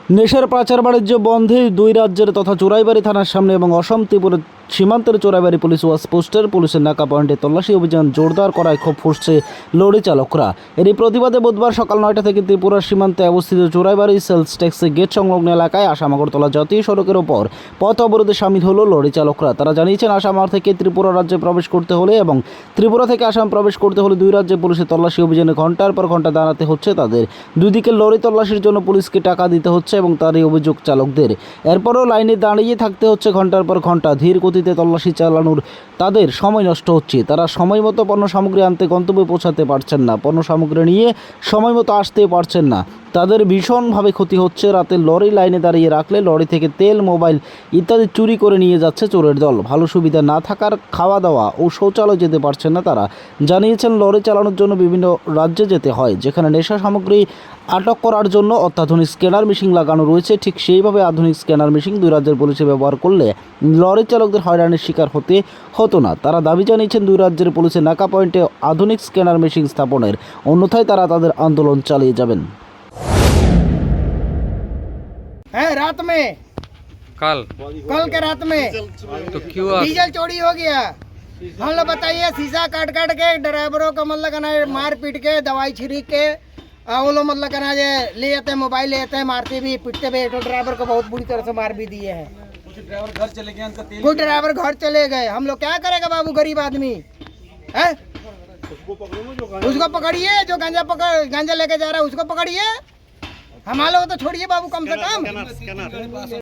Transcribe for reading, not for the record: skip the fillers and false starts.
নেশার পাচার বাণিজ্য বন্ধে দুই রাজ্যের তথা চোরাইবাড়ি থানার সামনে এবং অসম ত্রিপুরা সীমান্তের চোরাইবাড়ি পুলিশ ওয়াচ পোস্টের পুলিশের নাকা পয়েন্টে তল্লাশি অভিযান জোরদার করায় ক্ষোভ ফুসছে লরি চালকরা। এরই প্রতিবাদে বুধবার সকাল 9টা থেকে ত্রিপুরার সীমান্তে অবস্থিত চোরাইবাড়ি সেলস ট্যাক্সি গেট সংলগ্ন এলাকায় আসাম আগরতলা জাতীয় সড়কের ওপর পথ অবরোধে সামিল হলো লরি চালকরা। তারা জানিয়েছেন, আসাম থেকে ত্রিপুরা রাজ্যে প্রবেশ করতে হলে এবং ত্রিপুরা থেকে আসাম প্রবেশ করতে হলে দুই রাজ্যে পুলিশের তল্লাশি অভিযানে ঘন্টার পর ঘন্টা দাঁড়াতে হচ্ছে তাদের। দুই দিকে লরি তল্লাশির জন্য পুলিশকে টাকা দিতে হচ্ছে এবং তারই অভিযোগ চালকদের। এরপরও লাইনে দাঁড়িয়ে থাকতে হচ্ছে ঘন্টার পর ঘন্টা। ধীর গতিতে তল্লাশি চালানোর তাদের সময় নষ্ট হচ্ছে। তারা সময় মতো পণ্য সামগ্রী আনতে গন্তব্যে পৌঁছাতে পারছেন না, পণ্য সামগ্রী নিয়ে সময় মতো আসতে পারছেন না। তাদের ভীষণভাবে ক্ষতি হচ্ছে। রাতে লরি লাইনে দাঁড়িয়ে রাখলে লরি থেকে তেল, মোবাইল ইত্যাদি চুরি করে নিয়ে যাচ্ছে চোরের দল। ভালো সুবিধা না থাকার খাওয়া দাওয়া ও শৌচালয় যেতে পারছেন না তারা। জানিয়েছেন, লরি চালানোর জন্য বিভিন্ন রাজ্যে যেতে হয়, যেখানে নেশা সামগ্রী আটক করার জন্য অত্যাধুনিক স্ক্যানার মেশিন লাগানো রয়েছে। ঠিক সেইভাবে আধুনিক স্ক্যানার মেশিন দুই রাজ্যের পুলিশে ব্যবহার করলে লরি চালকদের হয়রানির শিকার হতে হতো না। তারা দাবি জানিয়েছেন দুই রাজ্যের পুলিশের নাকা পয়েন্টে আধুনিক স্ক্যানার মেশিন স্থাপনের, অন্যথায় তারা তাদের আন্দোলন চালিয়ে যাবেন। है रात में कल के रात में तो क्यों डीजल चोरी हो गया। हम लोग बताइए, शीशा काट के ड्राइवरों का मतलब कहना है मार पीट के दवाई छिड़क के वो लोग मतलब कहना है ले जाते हैं, मोबाइल ले जाते हैं, मारते भी पीटते भी। तो ड्राइवर को बहुत बुरी तरह से मार भी दिए हैं। कुछ ड्राइवर घर चले गए। हम लोग क्या करेगा बाबू, गरीब आदमी है। उसको पकड़िए, जो गांजा लेके जा रहा है उसको पकड़िए। हम लोग तो छोड़िए बाबू, कम से कम